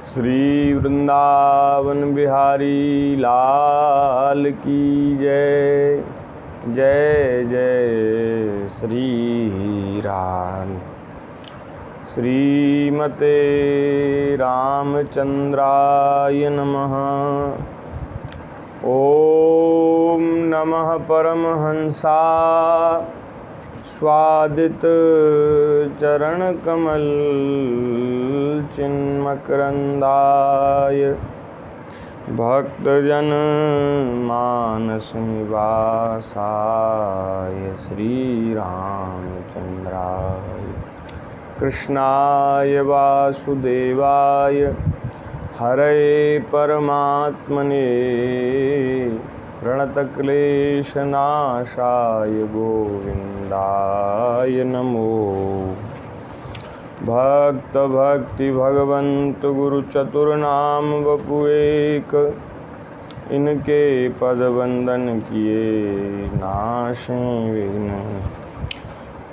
श्री वृंदावन बिहारी लाल की जय। जय जय श्री राम। श्रीमते रामचंद्राय नमः। ओम नमः परमहंसा स्वादित चरण कमल चिन्मकरंदाय भक्तजन मानस निवासाय श्री रामचंद्राय कृष्णाय वासुदेवाय हरे परमात्मने प्रणतक्लेशनाशाय गोविंदाय नमो। भक्त भक्ति भगवंत गुरु चतुर्नाम वपुएक, इनके पद वंदन किए नाशें विघ्न।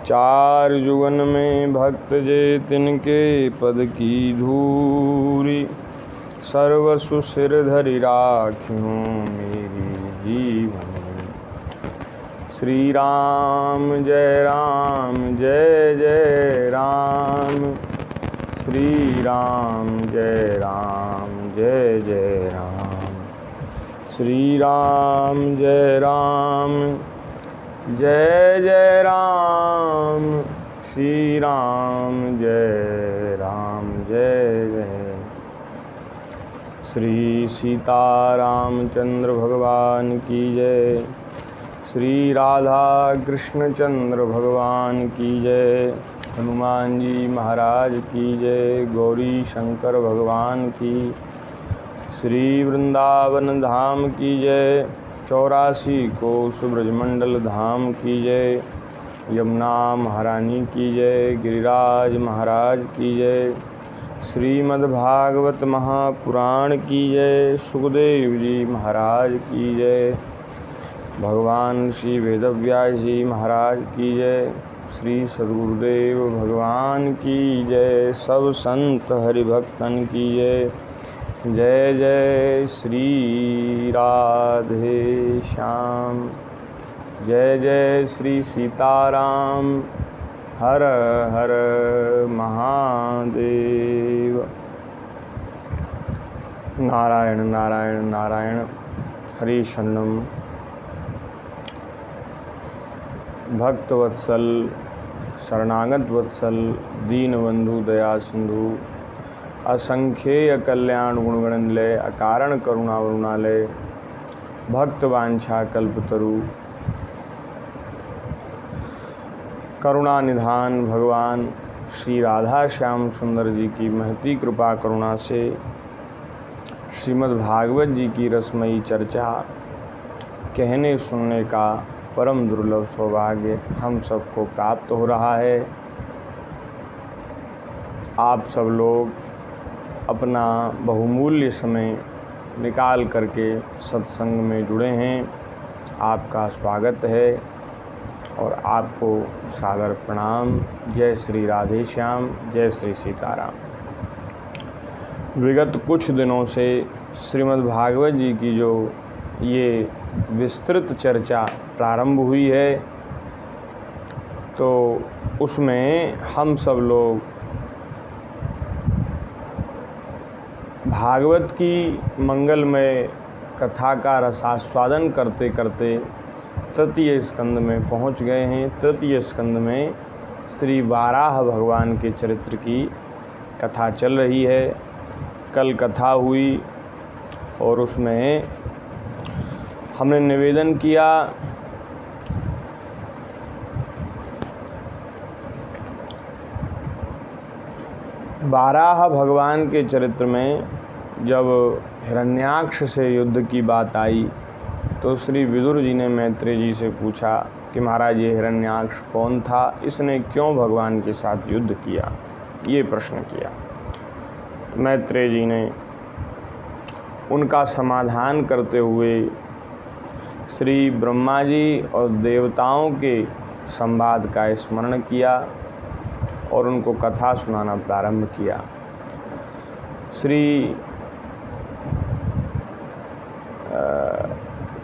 चार जुगन में भक्त जे तिनके पद की धूरी, सर्वसु सिर धरि राख्यूं मेरी जीवन। श्री राम जय जय राम। श्री राम जय जय राम। श्री राम जय जय राम। श्री राम जय जय। श्री सीतारामचंद्र भगवान की जय। श्री राधा कृष्ण चंद्र भगवान की जय। हनुमान जी महाराज की जय। गौरी शंकर भगवान की। श्री वृंदावन धाम की जय। 84 कोस ब्रजमंडल धाम की जय। यमुना महारानी की जय। गिरिराज महाराज की जय। श्रीमद्भागवत महापुराण की जय। सुखदेव जी महाराज की जय। भगवान श्री वेदव्यास जी महाराज की जय। श्री सद्गुरुदेव भगवान की जय। सब संत हरिभक्तन की जय। जय जय श्री राधे श्याम। जय जय श्री सीताराम। हर हर महादेव। नारायण नारायण नारायण। हरि शरणम। भक्तवत्सल शरणागत वत्सल दीनबंधु दया सिंधु असंख्येय कल्याण गुणगणनिलय अकारण करुणा वरुणालय भक्तवांछा कल्पतरु करुणा निधान भगवान श्री राधा श्याम सुंदर जी की महती कृपा करुणा से श्रीमद् भागवत जी की रसमयी चर्चा कहने सुनने का परम दुर्लभ सौभाग्य हम सबको प्राप्त हो रहा है। आप सब लोग अपना बहुमूल्य समय निकाल करके सत्संग में जुड़े हैं। आपका स्वागत है और आपको सादर प्रणाम। जय श्री राधे श्याम। जय श्री सीताराम। विगत कुछ दिनों से श्रीमद् भागवत जी की जो ये विस्तृत चर्चा प्रारंभ हुई है, तो उसमें हम सब लोग भागवत की मंगलमय कथा का रसास्वादन करते करते तृतीय स्कंद में पहुंच गए हैं। तृतीय स्कंद में श्री वाराह भगवान के चरित्र की कथा चल रही है। कल कथा हुई और उसमें हमने निवेदन किया वाराह भगवान के चरित्र में जब हिरण्याक्ष से युद्ध की बात आई तो श्री विदुर जी ने मैत्रेय जी से पूछा कि महाराज ये हिरण्याक्ष कौन था, इसने क्यों भगवान के साथ युद्ध किया, ये प्रश्न किया। मैत्रेय जी ने उनका समाधान करते हुए श्री ब्रह्मा जी और देवताओं के संवाद का स्मरण किया और उनको कथा सुनाना प्रारंभ किया। श्री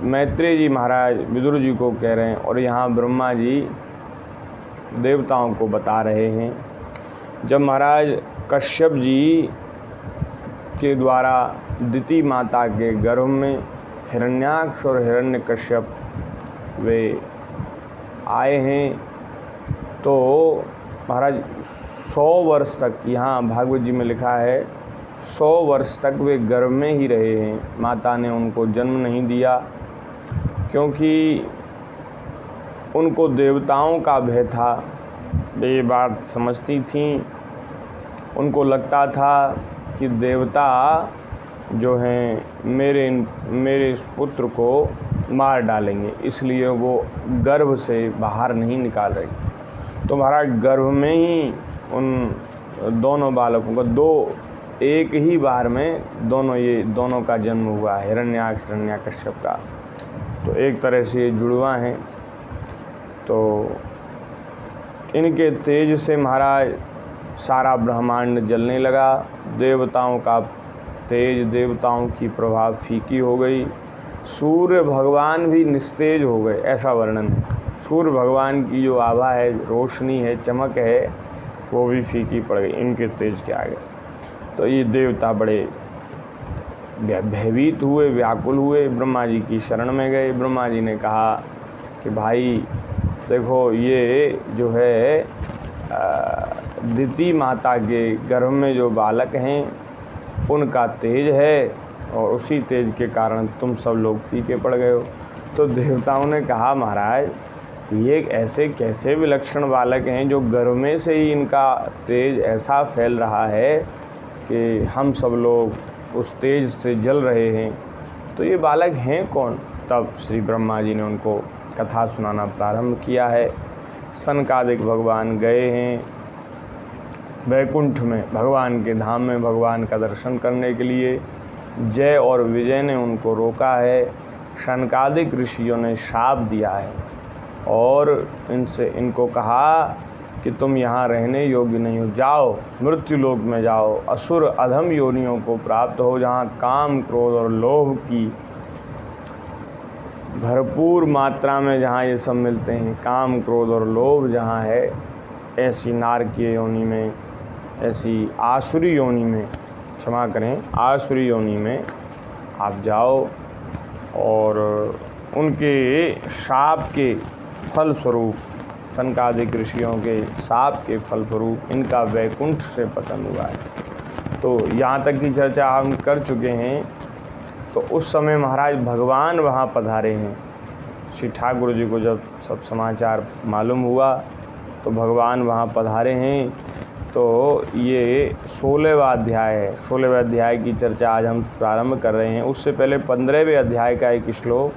मैत्रेय जी महाराज विदुर जी को कह रहे हैं और यहाँ ब्रह्मा जी देवताओं को बता रहे हैं। जब महाराज कश्यप जी के द्वारा दिति माता के गर्भ में हिरण्याक्ष और हिरण्यकश्यप वे आए हैं तो महाराज 100 वर्ष तक, यहाँ भागवत जी में लिखा है 100 वर्ष तक वे गर्भ में ही रहे हैं। माता ने उनको जन्म नहीं दिया क्योंकि उनको देवताओं का भय था। वे ये बात समझती थीं, उनको लगता था कि देवता जो हैं मेरे इस पुत्र को मार डालेंगे, इसलिए वो गर्भ से बाहर नहीं निकाल रही। तो महाराज गर्भ में ही उन दोनों बालकों का एक ही बार में दोनों का जन्म हुआ, हिरण्याक्ष हिरण्यकश्यप का। तो एक तरह से ये जुड़वा हैं। तो इनके तेज से महाराज सारा ब्रह्मांड जलने लगा। देवताओं का तेज, देवताओं की प्रभाव फीकी हो गई। सूर्य भगवान भी निस्तेज हो गए, ऐसा वर्णन है। सूर्य भगवान की जो आभा है, रोशनी है, चमक है, वो भी फीकी पड़ गई इनके तेज के आगे। तो ये देवता बड़े भयभीत हुए, व्याकुल हुए, ब्रह्मा जी की शरण में गए। ब्रह्मा जी ने कहा कि भाई देखो, ये जो है दिति माता के गर्भ में जो बालक हैं उनका तेज है और उसी तेज के कारण तुम सब लोग फीके पड़ गए हो। तो देवताओं ने कहा महाराज, ये ऐसे कैसे विलक्षण बालक हैं जो गर्भ में से ही इनका तेज ऐसा फैल रहा है कि हम सब लोग उस तेज से जल रहे हैं। तो ये बालक हैं कौन? तब श्री ब्रह्मा जी ने उनको कथा सुनाना प्रारंभ किया है। सनकादिक भगवान गए हैं वैकुंठ में, भगवान के धाम में भगवान का दर्शन करने के लिए। जय और विजय ने उनको रोका है। सनकादिक ऋषियों ने शाप दिया है और इनको कहा कि तुम यहाँ रहने योग्य नहीं हो, जाओ मृत्यु लोक में जाओ, असुर अधम योनियों को प्राप्त हो, जहाँ काम क्रोध और लोभ की भरपूर मात्रा में जहाँ ये सब मिलते हैं। काम क्रोध और लोभ जहाँ है, ऐसी नारकीय योनि में, ऐसी आसुरी योनि में, क्षमा करें, आसुरी योनि में आप जाओ और उनके शाप के फल स्वरूप, सनकादिक ऋषियों के शाप के फल स्वरूप इनका वैकुंठ से पतन हुआ है। तो यहाँ तक की चर्चा हम कर चुके हैं। तो उस समय महाराज भगवान वहाँ पधारे हैं। श्री ठाकुर जी को जब सब समाचार मालूम हुआ तो भगवान वहाँ पधारे हैं। तो ये 16वां अध्याय है। 16वें अध्याय की चर्चा आज हम प्रारंभ कर रहे हैं। उससे पहले 15वें अध्याय का एक श्लोक,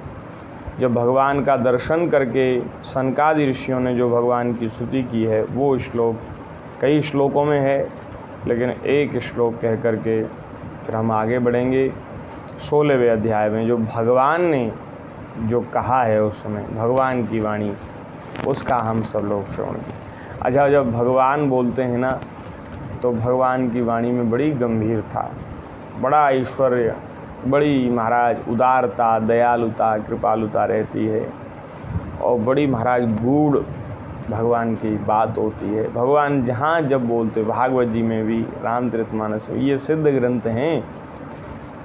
जब भगवान का दर्शन करके सनकादि ऋषियों ने जो भगवान की स्तुति की है, वो श्लोक कई श्लोकों में है, लेकिन एक श्लोक कह करके फिर हम आगे बढ़ेंगे। 16वें अध्याय में जो भगवान ने जो कहा है उस समय, भगवान की वाणी, उसका हम सब लोग श्रवण करें। अच्छा, जब भगवान बोलते हैं ना, तो भगवान की वाणी में बड़ी गंभीरता, बड़ा ऐश्वर्य, बड़ी महाराज उदारता, दयालुता, कृपालुता रहती है और बड़ी महाराज गूढ़ भगवान की बात होती है। भगवान जहाँ जब बोलते, भागवत जी में भी, रामचरितमानस में, ये सिद्ध ग्रंथ हैं।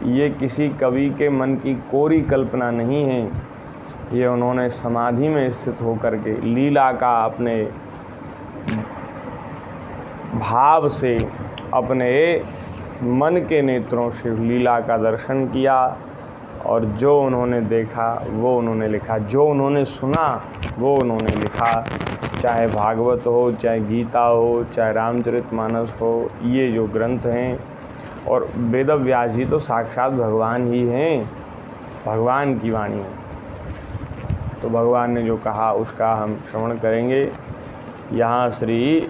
ये किसी कवि के मन की कोरी कल्पना नहीं है। ये उन्होंने समाधि में स्थित होकर के लीला का अपने भाव से, अपने मन के नेत्रों से लीला का दर्शन किया और जो उन्होंने देखा वो उन्होंने लिखा, जो उन्होंने सुना वो उन्होंने लिखा। चाहे भागवत हो, चाहे गीता हो, चाहे रामचरितमानस हो, ये जो ग्रंथ हैं, और वेद व्यास जी तो साक्षात भगवान ही हैं, भगवान की वाणी है। तो भगवान ने जो कहा उसका हम श्रवण करेंगे। यहाँ श्री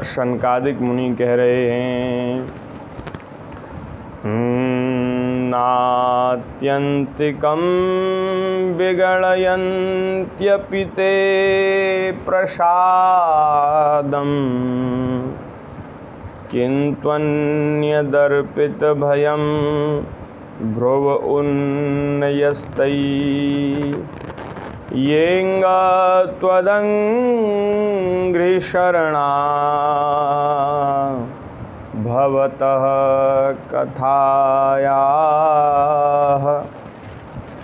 सनकादिक मुनि कह रहे हैं, नात्यंतिकं विगणयन्त्यपि ते प्रसादम् किन्त्वन्यदर्पितभयं भ्रुव उन्नयस्तै येऽङ्गत्वदङ्घ्रिशरणा भवतः कथायाः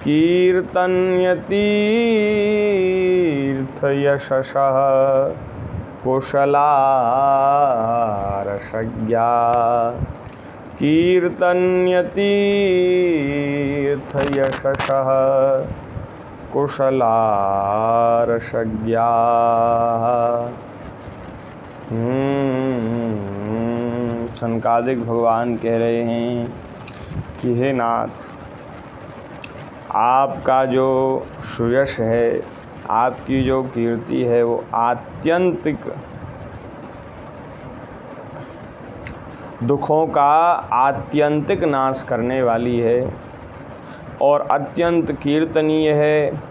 कीर्तन्यतीर्थयशसः कुशलारसज्ञा कीर्तन्यतीर्थयशसः कुशलारसज्ञा। सनकादिक भगवान कह रहे हैं कि हे नाथ, आपका जो सुयश है, आपकी जो कीर्ति है, वो आत्यंतिक दुखों का आत्यंतिक नाश करने वाली है और अत्यंत कीर्तनीय है।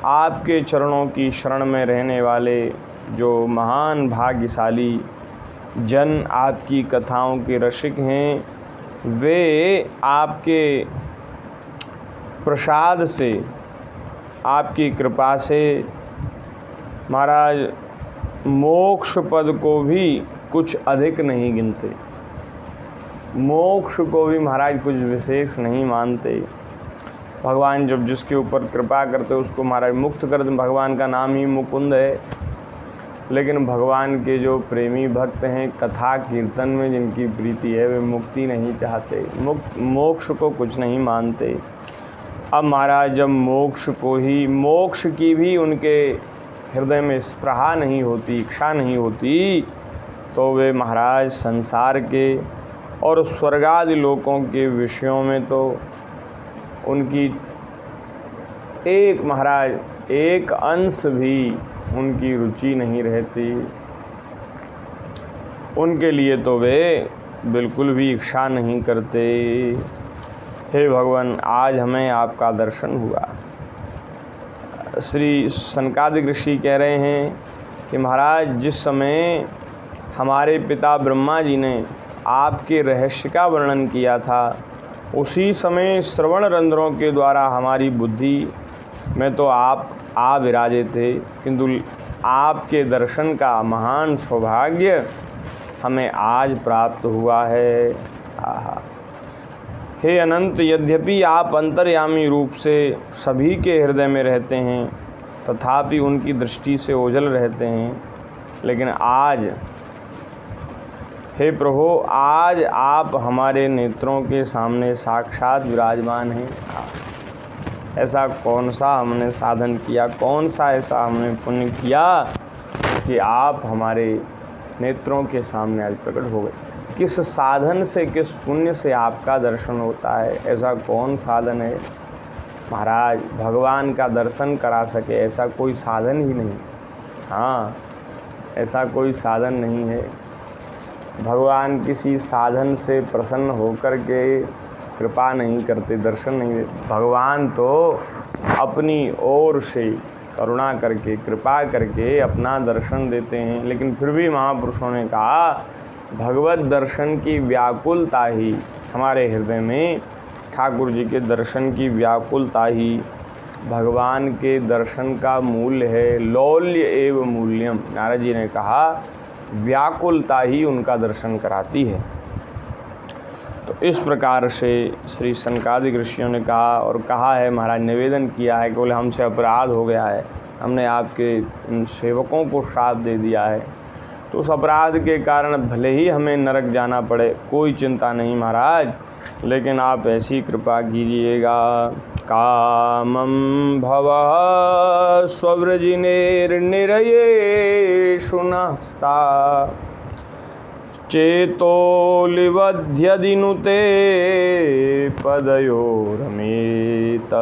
आपके चरणों की शरण में रहने वाले जो महान भाग्यशाली जन आपकी कथाओं के रसिक हैं, वे आपके प्रसाद से, आपकी कृपा से महाराज मोक्ष पद को भी कुछ अधिक नहीं गिनते, मोक्ष को भी महाराज कुछ विशेष नहीं मानते। भगवान जब जिसके ऊपर कृपा करते उसको महाराज मुक्त कर दें। भगवान का नाम ही मुकुंद है। लेकिन भगवान के जो प्रेमी भक्त हैं, कथा कीर्तन में जिनकी प्रीति है, वे मुक्ति नहीं चाहते, मोक्ष को कुछ नहीं मानते। अब महाराज जब मोक्ष की भी उनके हृदय में स्पृहा नहीं होती, इच्छा नहीं होती, तो वे महाराज संसार के और स्वर्गादि लोकों के विषयों में तो उनकी एक अंश भी उनकी रुचि नहीं रहती। उनके लिए तो वे बिल्कुल भी इच्छा नहीं करते। हे भगवान, आज हमें आपका दर्शन हुआ। श्री सनकादिक ऋषि कह रहे हैं कि महाराज जिस समय हमारे पिता ब्रह्मा जी ने आपके रहस्य का वर्णन किया था, उसी समय श्रवण रंध्रों के द्वारा हमारी बुद्धि में तो आप आ विराजे थे, किंतु आपके दर्शन का महान सौभाग्य हमें आज प्राप्त हुआ है। आहा! हे अनंत, यद्यपि आप अंतर्यामी रूप से सभी के हृदय में रहते हैं, तथापि उनकी दृष्टि से ओझल रहते हैं, लेकिन आज हे प्रभु, आज आप हमारे नेत्रों के सामने साक्षात विराजमान हैं। ऐसा कौन सा हमने साधन किया, कौन सा ऐसा हमने पुण्य किया कि आप हमारे नेत्रों के सामने आज प्रकट हो गए। किस साधन से, किस पुण्य से आपका दर्शन होता है? ऐसा कौन साधन है महाराज भगवान का दर्शन करा सके? ऐसा कोई साधन ही नहीं। हाँ, ऐसा कोई साधन नहीं है। भगवान किसी साधन से प्रसन्न होकर के कृपा नहीं करते, दर्शन नहीं देते। भगवान तो अपनी ओर से करुणा करके, कृपा करके अपना दर्शन देते हैं। लेकिन फिर भी महापुरुषों ने कहा, भगवत दर्शन की व्याकुलता ही हमारे हृदय में, ठाकुर जी के दर्शन की व्याकुलता ही भगवान के दर्शन का मूल्य है। लौल्य एव मूल्यम, नारद जी ने कहा, व्याकुलता ही उनका दर्शन कराती है। तो इस प्रकार से श्री सनकादिक ऋषियों ने कहा और कहा है, महाराज निवेदन किया है कि बोले हमसे अपराध हो गया है, हमने आपके इन सेवकों को श्राप दे दिया है, तो उस अपराध के कारण भले ही हमें नरक जाना पड़े, कोई चिंता नहीं महाराज, लेकिन आप ऐसी कृपा कीजिएगा। कामं भवः स्वव्रजिनेर्निरयेषु नस्ता चेतोलिवध्यदिनुते पदयोरमेत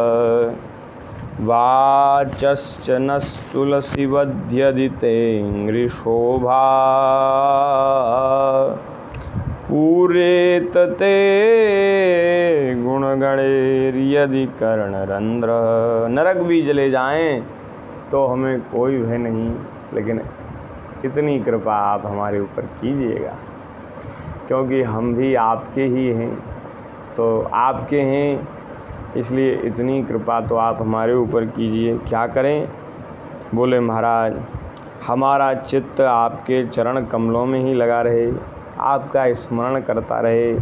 वाचश्च नस्तुलसीवध्यदितेऽङ्घ्रिशोभा पूरेत ते गुणगणैर्यदि कर्णरंध्र। नरक भी जले जाएं तो हमें कोई भय नहीं, लेकिन इतनी कृपा आप हमारे ऊपर कीजिएगा। क्योंकि हम भी आपके ही हैं, तो आपके हैं इसलिए इतनी कृपा तो आप हमारे ऊपर कीजिए। क्या करें? बोले महाराज हमारा चित्त आपके चरण कमलों में ही लगा रहे, आपका स्मरण करता रहे,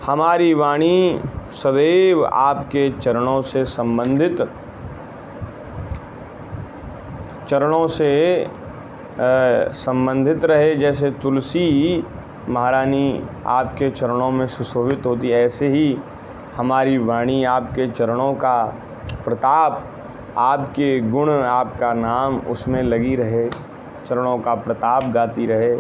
हमारी वाणी सदैव आपके चरणों से संबंधित रहे। जैसे तुलसी महारानी आपके चरणों में सुशोभित होती, ऐसे ही हमारी वाणी आपके चरणों का प्रताप, आपके गुण, आपका नाम उसमें लगी रहे, चरणों का प्रताप गाती रहे।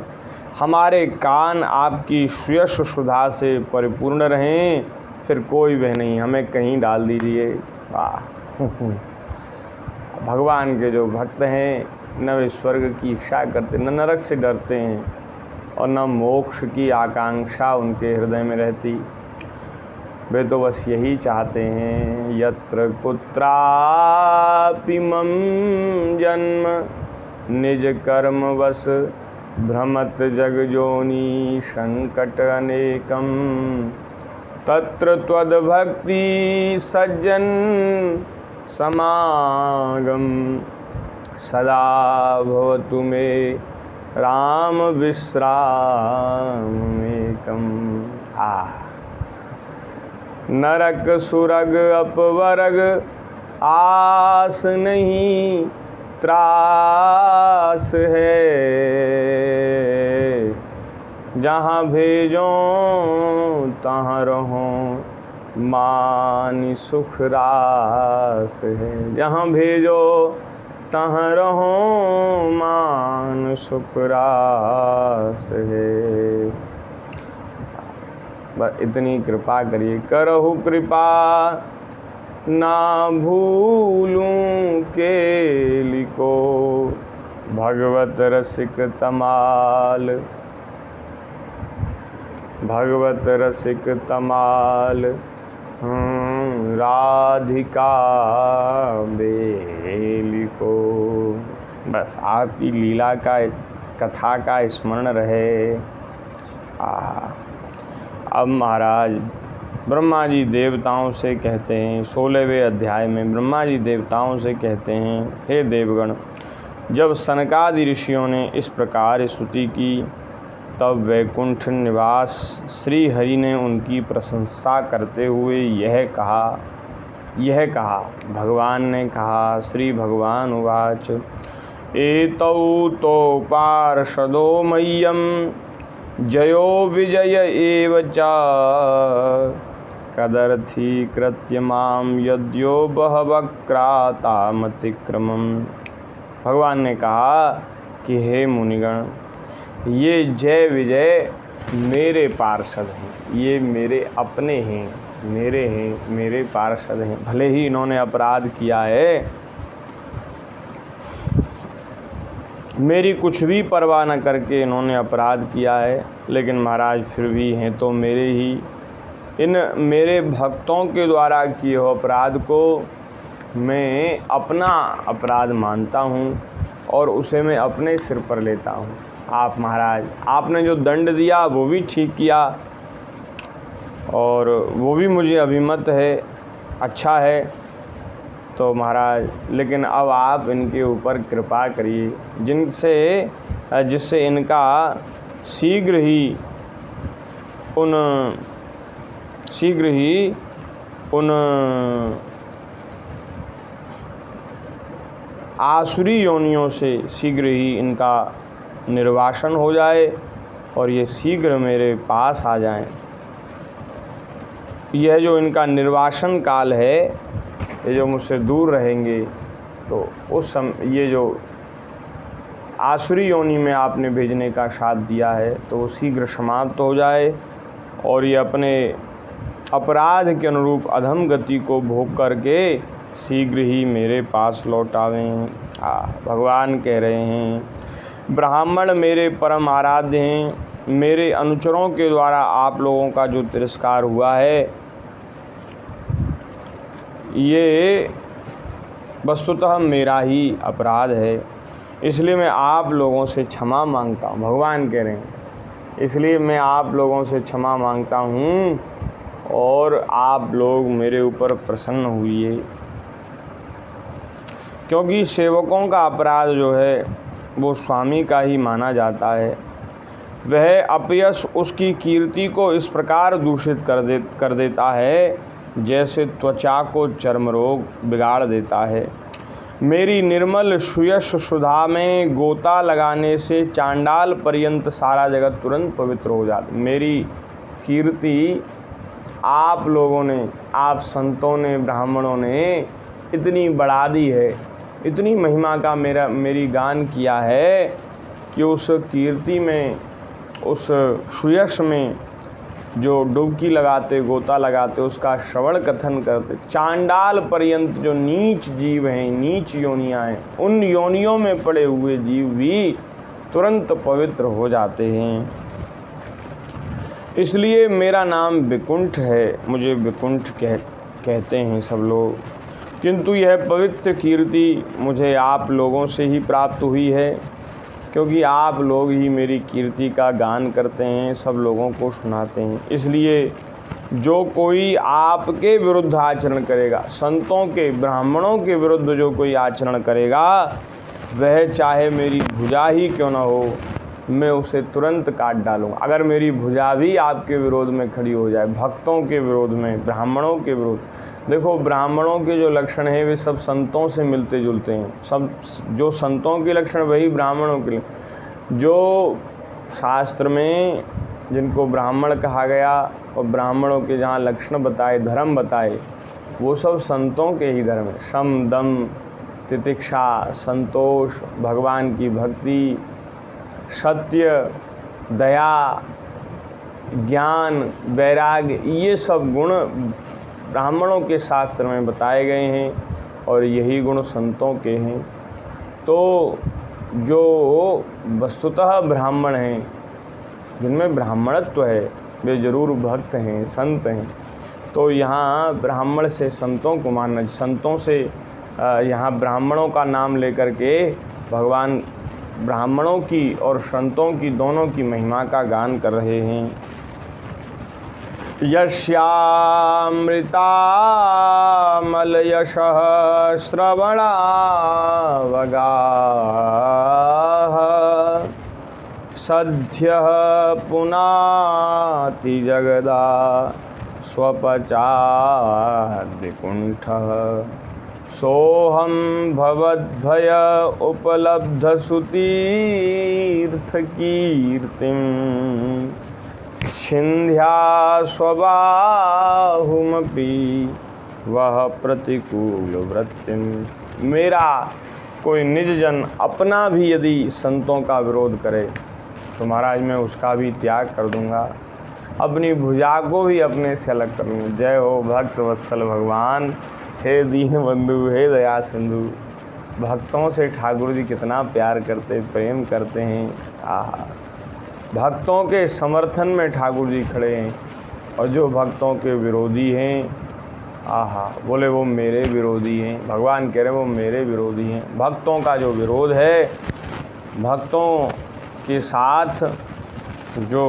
हमारे कान आपकी सुयश सुधा से परिपूर्ण रहें, फिर कोई वह नहीं, हमें कहीं डाल दीजिए। वाह! भगवान के जो भक्त हैं न वे स्वर्ग की इच्छा करते, न नरक से डरते हैं और न मोक्ष की आकांक्षा उनके हृदय में रहती। वे तो बस यही चाहते हैं, यत्र कुत्रापि मम जन्म निज कर्म वश भ्रमत जगजोनि संकट अनेकम तत्र त्वद्भक्ति सज्जन समागम सदा भवतु मे राम विश्राममेकम। नरक सुरग अपवर्ग आस नहीं त्रास है, जहाँ भेजो तहाँ रहो मान सुख रास है। जहाँ भेजो तहाँ रहो मान सुख रास है। बस इतनी कृपा करिए, करहु कृपा ना भूलूं के लिको भगवत रसिक तमाल, भगवत रसिक तमाल राधिका बेली को। बस आपकी लीला का, कथा का स्मरण रहे। अब महाराज ब्रह्मा जी देवताओं से कहते हैं, 16वें अध्याय में ब्रह्मा जी देवताओं से कहते हैं, हे देवगण, जब सनकादि ऋषियों ने इस प्रकार स्तुति की तब वैकुंठ निवास श्री हरि ने उनकी प्रशंसा करते हुए यह कहा। भगवान ने कहा, श्री भगवान उवाच एतौ तो पार्षदो मह्यम जयो विजय एव च कदर्थी कृत्य माम यद्यो बहवक्रातामतिक्रमम्। भगवान ने कहा कि हे मुनिगण, ये जय विजय मेरे पार्षद हैं, ये मेरे अपने हैं, मेरे पार्षद हैं। भले ही इन्होंने अपराध किया है, मेरी कुछ भी परवाह न करके इन्होंने अपराध किया है, लेकिन महाराज फिर भी हैं तो मेरे ही। इन मेरे भक्तों के द्वारा किए हो अपराध को मैं अपना अपराध मानता हूँ और उसे मैं अपने सिर पर लेता हूँ। आप महाराज, आपने जो दंड दिया वो भी ठीक किया और वो भी मुझे अभिमत है, अच्छा है। तो महाराज लेकिन अब आप इनके ऊपर कृपा करिए, जिससे इनका शीघ्र ही उन आसुरी योनियों से शीघ्र ही इनका निर्वासन हो जाए और ये शीघ्र मेरे पास आ जाएं। यह जो इनका निर्वासन काल है, ये जो मुझसे दूर रहेंगे, तो उस समय ये जो आसुरी योनि में आपने भेजने का साथ दिया है तो वो शीघ्र समाप्त हो जाए और ये अपने अपराध के अनुरूप अधम गति को भोग करके शीघ्र ही मेरे पास लौट आवें। भगवान कह रहे हैं, ब्राह्मण मेरे परम आराध्य हैं, मेरे अनुचरों के द्वारा आप लोगों का जो तिरस्कार हुआ है ये वस्तुतः मेरा ही अपराध है, इसलिए मैं आप लोगों से क्षमा मांगता हूँ। भगवान कह रहे हैं इसलिए मैं आप लोगों से क्षमा मांगता हूँ और आप लोग मेरे ऊपर प्रसन्न हुइए, क्योंकि सेवकों का अपराध जो है वो स्वामी का ही माना जाता है। वह अपयश उसकी कीर्ति को इस प्रकार दूषित कर देता है जैसे त्वचा को चर्म रोग बिगाड़ देता है। मेरी निर्मल सुयश सुधा में गोता लगाने से चांडाल पर्यंत सारा जगत तुरंत पवित्र हो जाता। मेरी कीर्ति आप लोगों ने, आप संतों ने, ब्राह्मणों ने इतनी बढ़ा दी है, इतनी महिमा का मेरी गान किया है कि उस कीर्ति में, उस सुयश में जो डुबकी लगाते, गोता लगाते, उसका श्रवण कथन करते, चांडाल पर्यंत जो नीच जीव हैं, नीच योनियाँ हैं, उन योनियों में पड़े हुए जीव भी तुरंत पवित्र हो जाते हैं। इसलिए मेरा नाम विकुंठ है, मुझे विकुंठ कहते हैं सब लोग। किंतु यह पवित्र कीर्ति मुझे आप लोगों से ही प्राप्त हुई है, क्योंकि आप लोग ही मेरी कीर्ति का गान करते हैं, सब लोगों को सुनाते हैं। इसलिए जो कोई आपके विरुद्ध आचरण करेगा, संतों के, ब्राह्मणों के विरुद्ध जो कोई आचरण करेगा, वह चाहे मेरी भुजा ही क्यों न हो, मैं उसे तुरंत काट डालूंगा। अगर मेरी भुजा भी आपके विरोध में खड़ी हो जाए, भक्तों के विरोध में, ब्राह्मणों के विरोध, देखो ब्राह्मणों के जो लक्षण हैं वे सब संतों से मिलते जुलते हैं। सब जो संतों के लक्षण वही ब्राह्मणों के। जो शास्त्र में जिनको ब्राह्मण कहा गया और ब्राह्मणों के जहाँ लक्षण बताए, धर्म बताए, वो सब संतों के ही धर्म है। सम, दम, तितिक्षा, संतोष, भगवान की भक्ति, सत्य, दया, ज्ञान, वैराग्य, ये सब गुण ब्राह्मणों के शास्त्र में बताए गए हैं और यही गुण संतों के हैं। तो जो वस्तुतः ब्राह्मण हैं, जिनमें ब्राह्मणत्व है, वे जरूर भक्त हैं, संत हैं। तो यहाँ ब्राह्मण से संतों को मानना, संतों से यहाँ ब्राह्मणों का नाम लेकर के भगवान ब्राह्मणों की और संतों की दोनों की महिमा का गान कर रहे हैं। यस्यामृतामलयशः श्रवणावगाः सद्यः पुनाति जगदा स्वपचाद्विकुण्ठः सोऽहं भवद्भय उपलब्धसुतीर्थकीर्तिं छिन्ध्या स्वबाहुमपि वह प्रतिकूल वृत्तिम। मेरा कोई निज जन अपना भी यदि संतों का विरोध करे तो महाराज मैं उसका भी त्याग कर दूंगा, अपनी भुजा को भी अपने से अलग कर लूँगा। जय हो भक्त वत्सल भगवान, हे दीन बंधु, हे दया सिंधु। भक्तों से ठाकुर जी कितना प्यार करते, प्रेम करते हैं। आहा, भक्तों के समर्थन में ठाकुर जी खड़े हैं और जो भक्तों के विरोधी हैं, आहा, बोले वो मेरे विरोधी हैं। भगवान कह रहे वो मेरे विरोधी हैं। भक्तों का जो विरोध है, भक्तों के साथ जो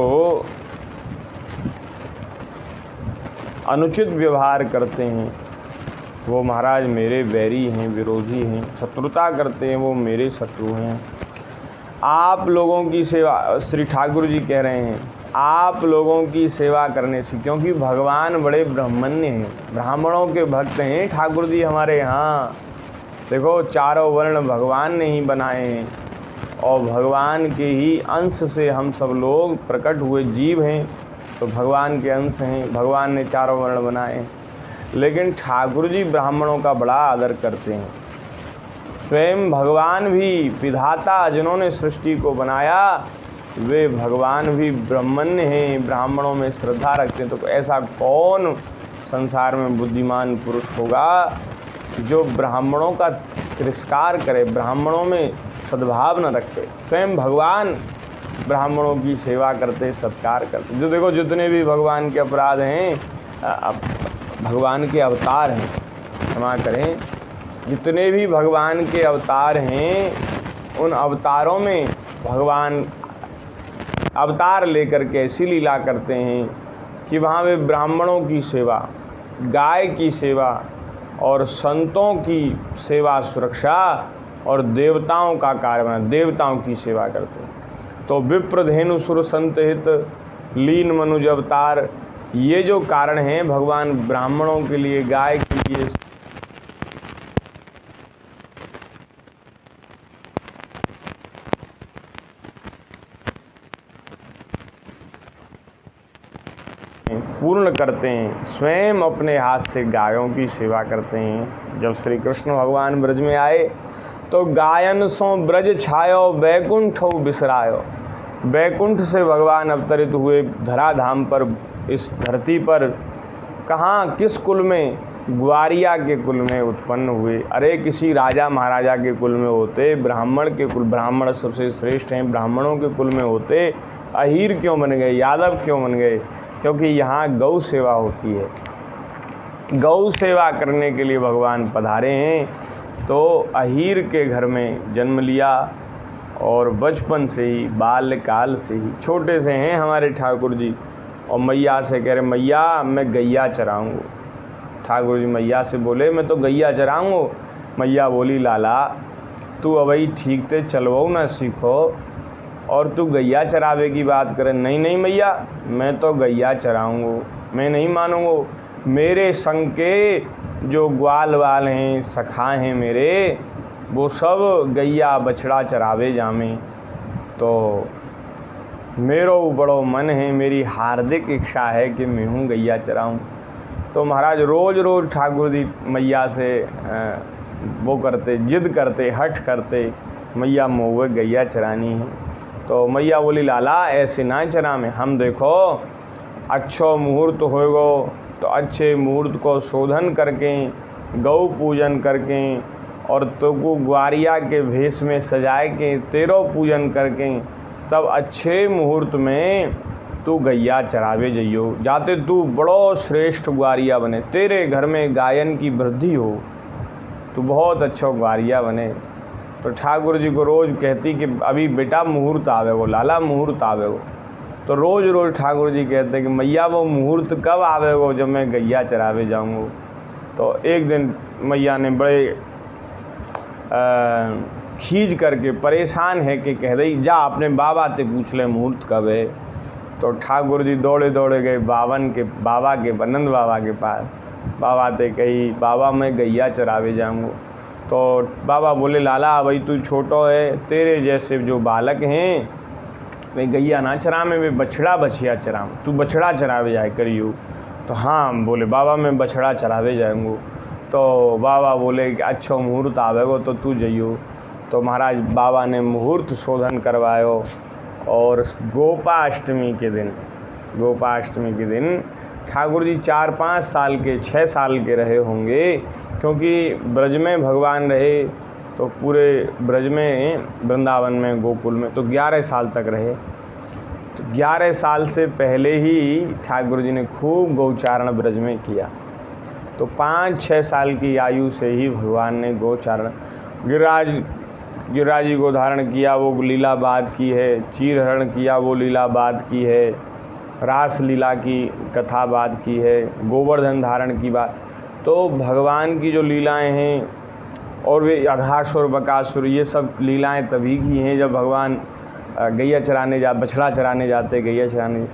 अनुचित व्यवहार करते हैं, वो महाराज मेरे बैरी हैं, विरोधी हैं। शत्रुता करते हैं, वो मेरे शत्रु हैं। आप लोगों की सेवा, श्री ठाकुर जी कह रहे हैं, आप लोगों की सेवा करने से, क्योंकि भगवान बड़े ब्राह्मण्य हैं, ब्राह्मणों के भक्त हैं ठाकुर जी हमारे यहाँ। देखो चारों वर्ण भगवान ने ही बनाए हैं और भगवान के ही अंश से हम सब लोग प्रकट हुए जीव हैं, तो भगवान के अंश हैं। भगवान ने चारों वर्ण बनाए हैं, लेकिन ठाकुर जी ब्राह्मणों का बड़ा आदर करते हैं। स्वयं भगवान भी, विधाता जिन्होंने सृष्टि को बनाया, वे भगवान भी ब्राह्मण्य हैं, ब्राह्मणों में श्रद्धा रखते हैं। तो ऐसा कौन संसार में बुद्धिमान पुरुष होगा जो ब्राह्मणों का तिरस्कार करे, ब्राह्मणों में सद्भाव न रखे। स्वयं भगवान ब्राह्मणों की सेवा करते, सत्कार करते। जो देखो जितने भी भगवान के अपराध हैं, भगवान के अवतार हैं, क्षमा करें, जितने भी भगवान के अवतार हैं, उन अवतारों में भगवान अवतार लेकर के ऐसी लीला करते हैं कि वहाँ वे ब्राह्मणों की सेवा, गाय की सेवा और संतों की सेवा सुरक्षा और देवताओं का कार्य बना, देवताओं की सेवा करते हैं। तो विप्रधेनु सुर संत हित लीन मनुज अवतार, ये जो कारण हैं भगवान ब्राह्मणों के लिए, गाय के लिए पूर्ण करते हैं। स्वयं अपने हाथ से गायों की सेवा करते हैं। जब श्री कृष्ण भगवान ब्रज में आए तो गायन सो ब्रज छायो बैकुंठ बिसरायो, बैकुंठ से भगवान अवतरित हुए धराधाम पर, इस धरती पर। कहाँ, किस कुल में? ग्वारिया के कुल में उत्पन्न हुए। अरे किसी राजा महाराजा के कुल में होते, ब्राह्मण के कुल, ब्राह्मण सबसे श्रेष्ठ हैं, ब्राह्मणों के कुल में होते, अहीर क्यों बन गए, यादव क्यों बन गए? क्योंकि यहाँ गौ सेवा होती है। गौ सेवा करने के लिए भगवान पधारे हैं। तो अहीर के घर में जन्म लिया और बचपन से ही, बाल्यकाल से ही, छोटे से हैं हमारे ठाकुर जी। और मैया से कह रहे, मैया मैं गैया चराऊँगा। ठाकुर जी मैया से बोले, मैं तो गैया चराऊँगा। मैया बोली, लाला तू अबई ठीक ते चलवाओ ना सीखो और तू गैया चरावे की बात करे। नहीं नहीं मैया, मैं तो गैया चराऊँगा, मैं नहीं मानूँगा। मेरे संग के जो ग्वाल वाल हैं, सखा हैं मेरे, वो सब गैया बछड़ा चरावे जामें। तो मेरो बड़ो मन है, मेरी हार्दिक इच्छा है कि मैं हूँ गैया चराऊँ। तो महाराज रोज़ रोज़ ठाकुर जी मैया से वो करते, जिद करते, हठ करते, मैया मोह गैया चरानी है। तो मैया बोली, लाला ऐसे ना चरा में, हम देखो अच्छो मुहूर्त होएगो तो अच्छे मुहूर्त को शोधन करके, गौ पूजन करके और तो को ग्वारिया के भेष में सजाए के, तेरो पूजन करके, तब अच्छे मुहूर्त में तू गैया चरावे जइयो, जाते तू बड़ो श्रेष्ठ ग्वारिया बने, तेरे घर में गायन की वृद्धि हो, तू बहुत अच्छा ग्वारिया बने। तो ठाकुर जी को रोज़ कहती कि अभी बेटा मुहूर्त आवेगो, लाला मुहूर्त आवेगो। तो रोज़ रोज़ ठाकुर जी कहते कि मैया वो मुहूर्त कब आवेगो जब मैं गैया चरावे जाऊँगा। तो एक दिन मैया ने बड़े खींच करके, परेशान है कि कह रही, जा अपने बाबा से पूछ ले मुहूर्त कब है। तो ठाकुर जी दौड़े दौड़े गए बाबा के नंद बाबा के पास। बाबा ते कही, बाबा मैं गैया चरावे जाऊँगा। तो बाबा बोले, लाला भाई तू छोटो है, तेरे जैसे जो बालक हैं वे गैया ना चरा में, वे बछड़ा बछिया चराम, तू बछड़ा चरावे जाए करियो। तो हाँ बोले, बाबा मैं बछड़ा चरावे जाऊँगा। तो बाबा बोले कि अच्छा मुहूर्त आवेगो तो तू जइयो। तो महाराज बाबा ने मुहूर्त शोधन करवायो और गोपाष्टमी के दिन ठाकुर जी 4-5 साल के, 6 साल के रहे होंगे, क्योंकि ब्रज में भगवान रहे तो पूरे ब्रज में, वृंदावन में, गोकुल में तो 11 साल तक रहे। तो 11 साल से पहले ही ठाकुर जी ने खूब गौचारण ब्रज में किया। तो 5-6 साल की आयु से ही भगवान ने गौचारण, गिरिराज जी को धारण किया, वो लीला बाद की है। चीरहरण किया, वो लीला बाद की है। रास लीला की कथा बाद की है। गोवर्धन धारण की बात। तो भगवान की जो लीलाएं हैं, और वे अघासुर बकासुर, ये सब लीलाएं तभी की हैं जब भगवान गैया चराने बछड़ा चराने जाते, गैया चराने।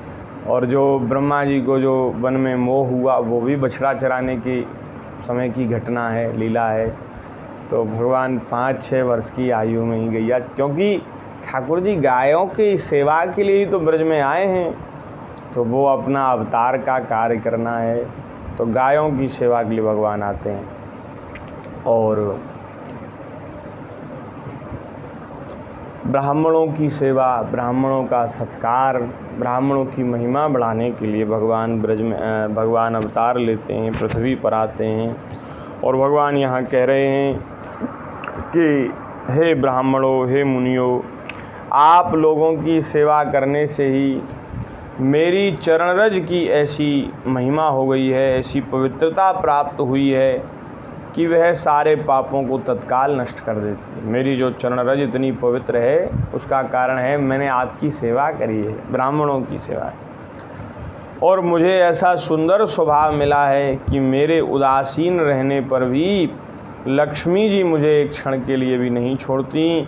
और जो ब्रह्मा जी को जो वन में मोह हुआ, वो भी बछड़ा चराने की समय की घटना है, लीला है। तो भगवान 5-6 वर्ष की आयु में ही गैया, क्योंकि ठाकुर जी गायों की सेवा के लिए ही तो ब्रज में आए हैं, तो वो अपना अवतार का कार्य करना है, तो गायों की सेवा के लिए भगवान आते हैं। और ब्राह्मणों की सेवा, ब्राह्मणों का सत्कार, ब्राह्मणों की महिमा बढ़ाने के लिए भगवान ब्रज में भगवान अवतार लेते हैं, पृथ्वी पर आते हैं। और भगवान यहाँ कह रहे हैं कि हे ब्राह्मणों, हे मुनियों, आप लोगों की सेवा करने से ही मेरी चरणरज की ऐसी महिमा हो गई है, ऐसी पवित्रता प्राप्त हुई है कि वह सारे पापों को तत्काल नष्ट कर देती है। मेरी जो चरण रज इतनी पवित्र है उसका कारण है मैंने आपकी सेवा करी है, ब्राह्मणों की सेवा। और मुझे ऐसा सुंदर स्वभाव मिला है कि मेरे उदासीन रहने पर भी लक्ष्मी जी मुझे एक क्षण के लिए भी नहीं छोड़ती।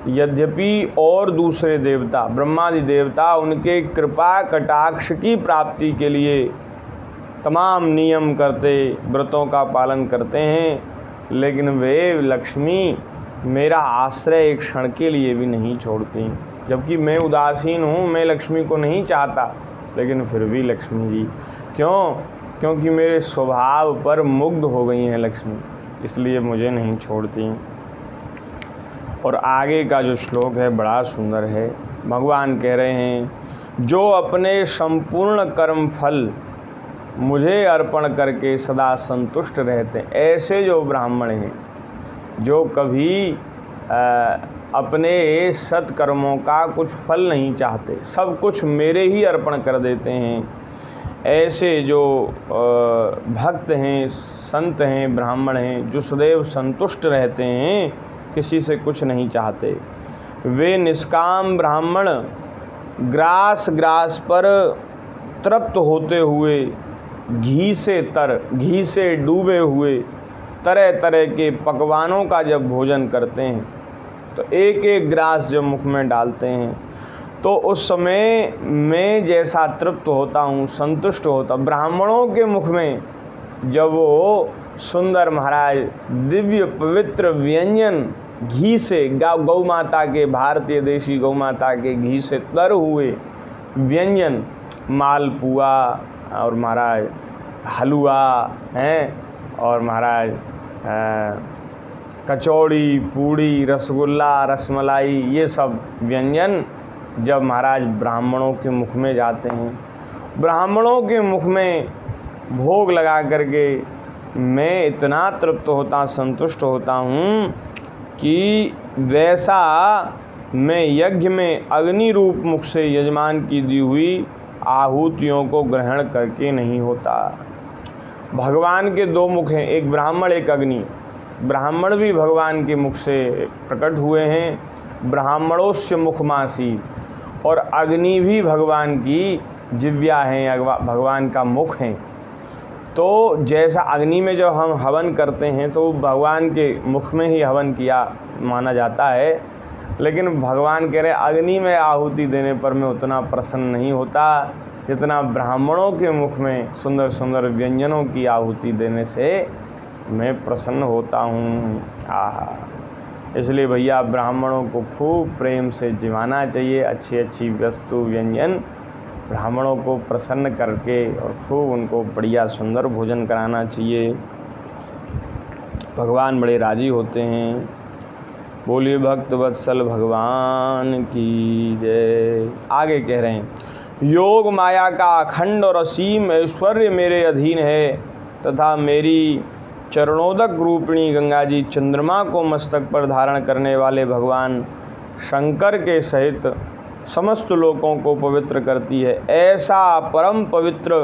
यद्यपि और दूसरे देवता, ब्रह्मादि देवता, उनके कृपा कटाक्ष की प्राप्ति के लिए तमाम नियम करते, व्रतों का पालन करते हैं, लेकिन वे लक्ष्मी मेरा आश्रय एक क्षण के लिए भी नहीं छोड़ती। जबकि मैं उदासीन हूँ, मैं लक्ष्मी को नहीं चाहता, लेकिन फिर भी लक्ष्मी जी क्यों? क्योंकि मेरे स्वभाव पर मुग्ध हो गई हैं लक्ष्मी, इसलिए मुझे नहीं छोड़ती। और आगे का जो श्लोक है बड़ा सुंदर है। भगवान कह रहे हैं, जो अपने संपूर्ण कर्म फल मुझे अर्पण करके सदा संतुष्ट रहते हैं, ऐसे जो ब्राह्मण हैं, जो कभी अपने सत्कर्मों का कुछ फल नहीं चाहते, सब कुछ मेरे ही अर्पण कर देते हैं, ऐसे जो भक्त हैं, संत हैं, ब्राह्मण हैं, जो सदैव संतुष्ट रहते हैं, किसी से कुछ नहीं चाहते, वे निष्काम ब्राह्मण ग्रास ग्रास पर तृप्त होते हुए घी से डूबे हुए तरह तरह के पकवानों का जब भोजन करते हैं, तो एक एक ग्रास जब मुख में डालते हैं, तो उस समय मैं जैसा तृप्त होता हूँ, संतुष्ट होता, ब्राह्मणों के मुख में जब वो सुंदर महाराज दिव्य पवित्र व्यंजन घी से, गौ माता के, भारतीय देशी गौ माता के घी से तर हुए व्यंजन, मालपुआ और महाराज हलवा हैं, और महाराज कचौड़ी, पूड़ी, रसगुल्ला, रसमलाई, ये सब व्यंजन जब महाराज ब्राह्मणों के मुख में जाते हैं, ब्राह्मणों के मुख में भोग लगा करके मैं इतना तृप्त होता, संतुष्ट होता हूँ कि वैसा मैं यज्ञ में अग्नि रूप मुख से यजमान की दी हुई आहुतियों को ग्रहण करके नहीं होता। भगवान के दो मुख हैं, एक ब्राह्मण एक अग्नि। ब्राह्मण भी भगवान के मुख से प्रकट हुए हैं, ब्राह्मणोस्य मुखमासी, और अग्नि भी भगवान की जिव्या हैं, भगवान का मुख हैं। तो जैसा अग्नि में जब हम हवन करते हैं तो भगवान के मुख में ही हवन किया माना जाता है, लेकिन भगवान कह रहे अग्नि में आहुति देने पर मैं उतना प्रसन्न नहीं होता जितना ब्राह्मणों के मुख में सुंदर सुंदर व्यंजनों की आहुति देने से मैं प्रसन्न होता हूँ। आहा, इसलिए भैया ब्राह्मणों को खूब प्रेम से जिवाना चाहिए, अच्छी अच्छी वस्तु व्यंजन ब्राह्मणों को प्रसन्न करके और खूब उनको बढ़िया सुंदर भोजन कराना चाहिए। भगवान बड़े राजी होते हैं। बोलिए भक्त वत्सल भगवान की जय। आगे कह रहे हैं, योग माया का अखंड और असीम ऐश्वर्य मेरे अधीन है, तथा मेरी चरणोदक रूपिणी गंगा जी चंद्रमा को मस्तक पर धारण करने वाले भगवान शंकर के सहित समस्त लोकों को पवित्र करती है। ऐसा परम पवित्र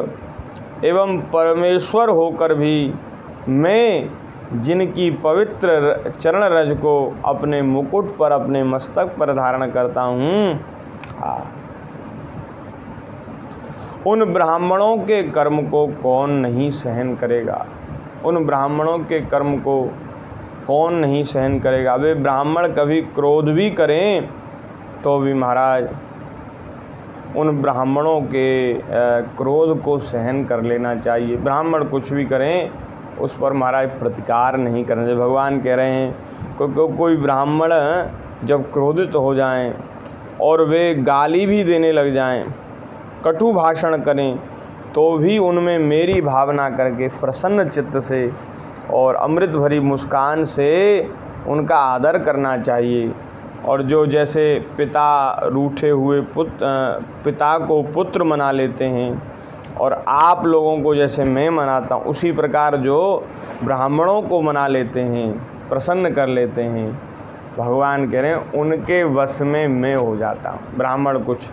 एवं परमेश्वर होकर भी मैं जिनकी पवित्र चरण रज को अपने मुकुट पर, अपने मस्तक पर धारण करता हूँ, उन ब्राह्मणों के कर्म को कौन नहीं सहन करेगा? उन ब्राह्मणों के कर्म को कौन नहीं सहन करेगा? वे ब्राह्मण कभी क्रोध भी करें तो भी महाराज उन ब्राह्मणों के क्रोध को सहन कर लेना चाहिए। ब्राह्मण कुछ भी करें उस पर महाराज प्रतिकार नहीं करना चाहिए। भगवान कह रहे हैं कोई ब्राह्मण जब क्रोधित हो जाएं और वे गाली भी देने लग जाएं, कटु भाषण करें, तो भी उनमें मेरी भावना करके प्रसन्न चित्त से और अमृत भरी मुस्कान से उनका आदर करना चाहिए। और जो जैसे पिता रूठे हुए पिता को पुत्र मना लेते हैं, और आप लोगों को जैसे मैं मनाता हूँ, उसी प्रकार जो ब्राह्मणों को मना लेते हैं, प्रसन्न कर लेते हैं, भगवान कह रहे हैं उनके वश में मैं हो जाता हूँ। ब्राह्मण कुछ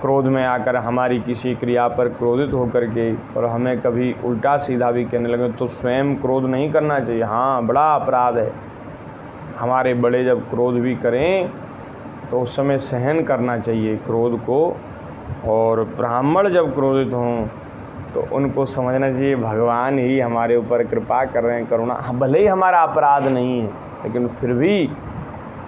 क्रोध में आकर हमारी किसी क्रिया पर क्रोधित होकर के और हमें कभी उल्टा सीधा भी कहने लगे तो स्वयं क्रोध नहीं करना चाहिए। हाँ, बड़ा अपराध है। हमारे बड़े जब क्रोध भी करें तो उस समय सहन करना चाहिए क्रोध को। और ब्राह्मण जब क्रोधित हों तो उनको समझना चाहिए भगवान ही हमारे ऊपर कृपा कर रहे हैं, करुणा। भले ही हमारा अपराध नहीं है लेकिन फिर भी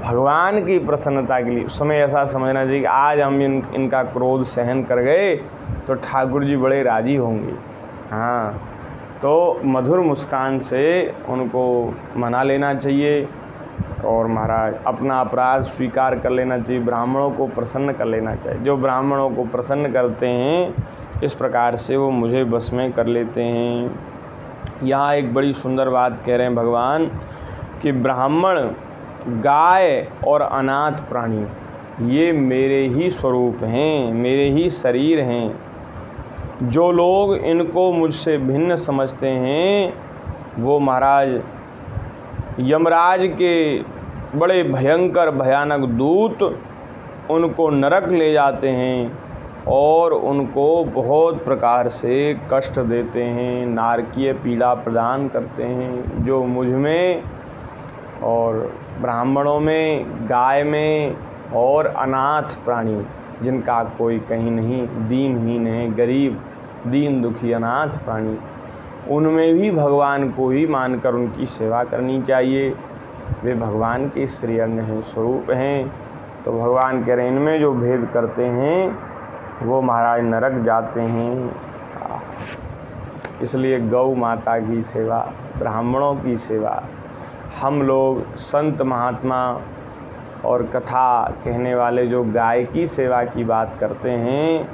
भगवान की प्रसन्नता के लिए उस समय ऐसा समझना चाहिए कि आज हम इनका क्रोध सहन कर गए तो ठाकुर जी बड़े राजी होंगे। हाँ, तो मधुर मुस्कान से उनको मना लेना चाहिए और महाराज अपना अपराध स्वीकार कर लेना चाहिए। ब्राह्मणों को प्रसन्न कर लेना चाहिए। जो ब्राह्मणों को प्रसन्न करते हैं इस प्रकार से वो मुझे बस में कर लेते हैं। यहाँ एक बड़ी सुंदर बात कह रहे हैं भगवान कि ब्राह्मण, गाय और अनाथ प्राणी ये मेरे ही स्वरूप हैं, मेरे ही शरीर हैं। जो लोग इनको मुझसे भिन्न समझते हैं वो महाराज यमराज के बड़े भयंकर भयानक दूत उनको नरक ले जाते हैं और उनको बहुत प्रकार से कष्ट देते हैं, नारकीय पीड़ा प्रदान करते हैं। जो मुझ में और ब्राह्मणों में, गाय में और अनाथ प्राणी जिनका कोई कहीं नहीं, दीनहीन है, गरीब, दीन दुखी अनाथ प्राणी, उनमें भी भगवान को ही मानकर उनकी सेवा करनी चाहिए। वे भगवान के श्रीअंग हैं, स्वरूप हैं। तो भगवान कह रहे हैं इनमें जो भेद करते हैं वो महाराज नरक जाते हैं। इसलिए गौ माता की सेवा, ब्राह्मणों की सेवा, हम लोग संत महात्मा और कथा कहने वाले जो गाय की सेवा की बात करते हैं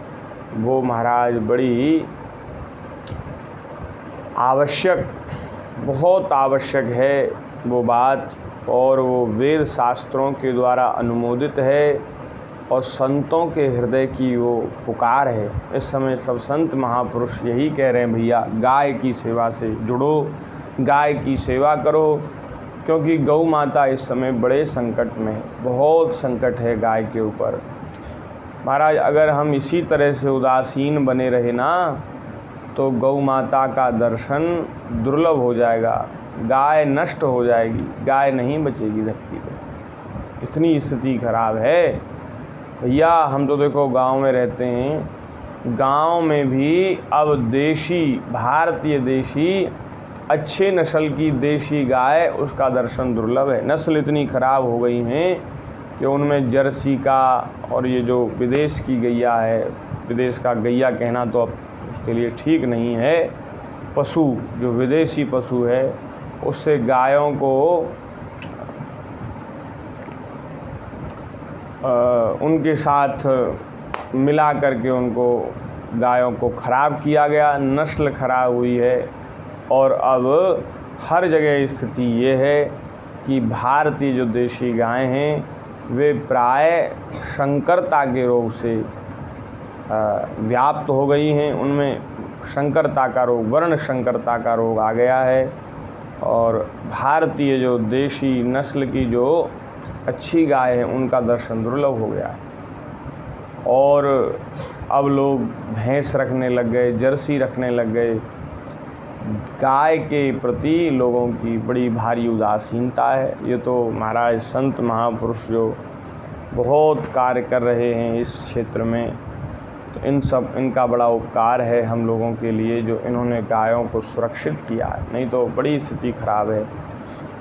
वो महाराज बड़ी आवश्यक, बहुत आवश्यक है वो बात। और वो वेद शास्त्रों के द्वारा अनुमोदित है और संतों के हृदय की वो पुकार है। इस समय सब संत महापुरुष यही कह रहे हैं भैया गाय की सेवा से जुड़ो, गाय की सेवा करो, क्योंकि गौ माता इस समय बड़े संकट में है, बहुत संकट है गाय के ऊपर। महाराज अगर हम इसी तरह से उदासीन बने रहे ना तो गौ माता का दर्शन दुर्लभ हो जाएगा, गाय नष्ट हो जाएगी, गाय नहीं बचेगी धरती पर। इतनी स्थिति खराब है भैया। हम तो देखो गांव में रहते हैं, गांव में भी अब देशी, भारतीय देशी, अच्छे नस्ल की देशी गाय, उसका दर्शन दुर्लभ है। नस्ल इतनी खराब हो गई हैं कि उनमें जर्सी का और ये जो विदेश की गैया है, विदेश का गैया कहना तो अब उसके लिए ठीक नहीं है, पशु जो विदेशी पशु है उससे गायों को उनके साथ मिला करके उनको गायों को ख़राब किया गया, नस्ल खराब हुई है। और अब हर जगह स्थिति ये है कि भारतीय जो देशी गायें हैं वे प्राय संकरता के रोग से व्याप्त हो गई हैं। उनमें संकरता का रोग, वर्ण संकरता का रोग आ गया है। और भारतीय जो देशी नस्ल की जो अच्छी गाय है उनका दर्शन दुर्लभ हो गया है। और अब लोग भैंस रखने लग गए, जर्सी रखने लग गए। गाय के प्रति लोगों की बड़ी भारी उदासीनता है। ये तो महाराज संत महापुरुष जो बहुत कार्य कर रहे हैं इस क्षेत्र में, तो इनका बड़ा उपकार है हम लोगों के लिए जो इन्होंने गायों को सुरक्षित किया है, नहीं तो बड़ी स्थिति खराब है।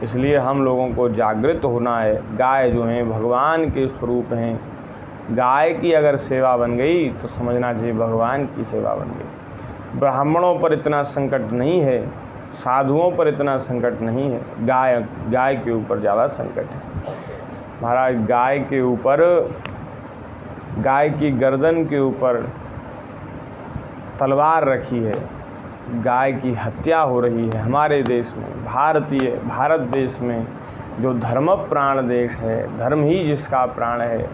इसलिए हम लोगों को जागृत होना है। गाय जो हैं भगवान के स्वरूप हैं। गाय की अगर सेवा बन गई तो समझना चाहिए भगवान की सेवा बन गई। ब्राह्मणों पर इतना संकट नहीं है, साधुओं पर इतना संकट नहीं है, गाय के ऊपर ज़्यादा संकट है। महाराज गाय के ऊपर, गाय की गर्दन के ऊपर तलवार रखी है, गाय की हत्या हो रही है हमारे देश में। भारत देश में जो धर्म प्राण देश है, धर्म ही जिसका प्राण है,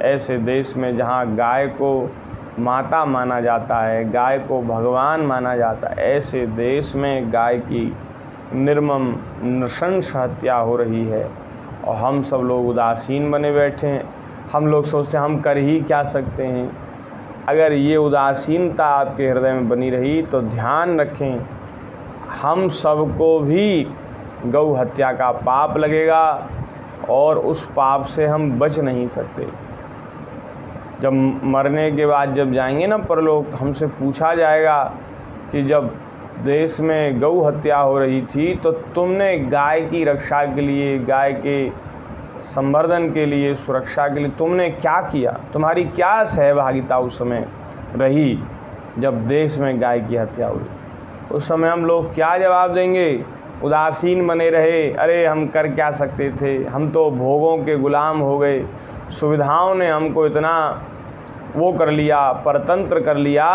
ऐसे देश में जहाँ गाय को माता माना जाता है, गाय को भगवान माना जाता है, ऐसे देश में गाय की निर्मम नृशंस हत्या हो रही है और हम सब लोग उदासीन बने बैठे हैं। हम लोग सोचते हैं हम कर ही क्या सकते हैं। अगर ये उदासीनता आपके हृदय में बनी रही तो ध्यान रखें, हम सबको भी गौ हत्या का पाप लगेगा और उस पाप से हम बच नहीं सकते। जब मरने के बाद जब जाएंगे ना परलोक, हमसे पूछा जाएगा कि जब देश में गौ हत्या हो रही थी तो तुमने गाय की रक्षा के लिए, गाय के संवर्धन के लिए, सुरक्षा के लिए तुमने क्या किया, तुम्हारी क्या सहभागिता उस समय रही जब देश में गाय की हत्या हुई। उस समय हम लोग क्या जवाब देंगे? उदासीन बने रहे, अरे हम कर क्या सकते थे, हम तो भोगों के गुलाम हो गए, सुविधाओं ने हमको इतना वो कर लिया, परतंत्र कर लिया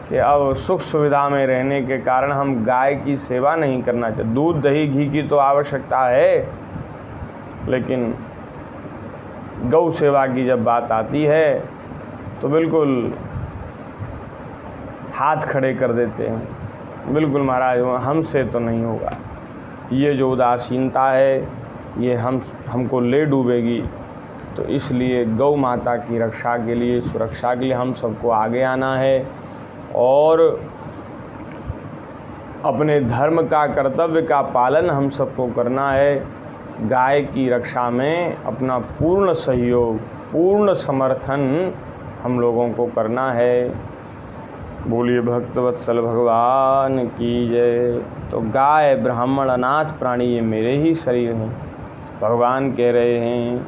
कि अब सुख सुविधा में रहने के कारण हम गाय की सेवा नहीं करना चाहते। दूध दही घी की तो आवश्यकता है, लेकिन गौ सेवा की जब बात आती है तो बिल्कुल हाथ खड़े कर देते हैं, बिल्कुल महाराज हमसे तो नहीं होगा। ये जो उदासीनता है ये हमको ले डूबेगी। तो इसलिए गौ माता की रक्षा के लिए, सुरक्षा के लिए हम सबको आगे आना है और अपने धर्म का, कर्तव्य का पालन हम सबको करना है। गाय की रक्षा में अपना पूर्ण सहयोग, पूर्ण समर्थन हम लोगों को करना है। बोलिए भक्तवत्सल भगवान की जय। तो गाय, ब्राह्मण, अनाथ प्राणी ये मेरे ही शरीर हैं, भगवान कह रहे हैं।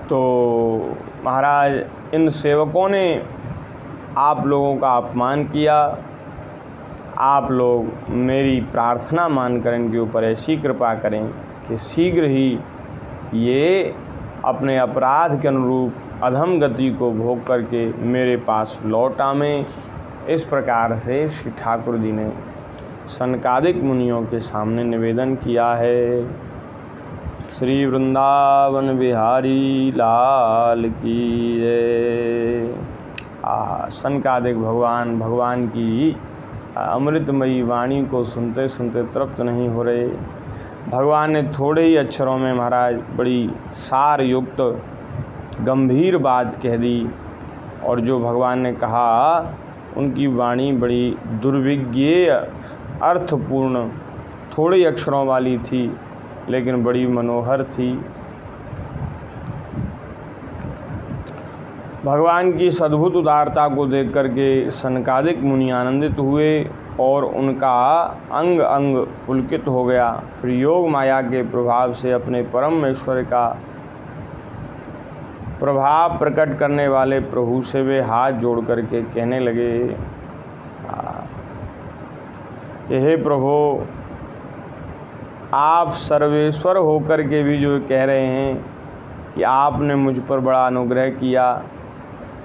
तो महाराज इन सेवकों ने आप लोगों का अपमान किया, आप लोग मेरी प्रार्थना मानकर इनके ऊपर ऐसी कृपा करें कि शीघ्र ही ये अपने अपराध के अनुरूप अधम गति को भोग करके मेरे पास लौट आवें। इस प्रकार से श्री ठाकुर जी ने सनकादिक मुनियों के सामने निवेदन किया है। श्री वृंदावन बिहारी लाल की जय। सनकादिक भगवान की अमृतमयी वाणी को सुनते सुनते तृप्त नहीं हो रहे। भगवान ने थोड़े ही अक्षरों में महाराज बड़ी सार युक्त गंभीर बात कह दी, और जो भगवान ने कहा उनकी वाणी बड़ी दुर्विज्ञेय, अर्थपूर्ण, थोड़े अक्षरों वाली थी लेकिन बड़ी मनोहर थी। भगवान की सद्भुत उदारता को देख करके सनकादिक मुनि आनंदित हुए और उनका अंग अंग पुलकित हो गया। फिर योग माया के प्रभाव से अपने परम ऐश्वर्य का प्रभाव प्रकट करने वाले प्रभु से वे हाथ जोड़ करके कहने लगे कि हे प्रभु, आप सर्वेश्वर होकर के भी जो कह रहे हैं कि आपने मुझ पर बड़ा अनुग्रह किया,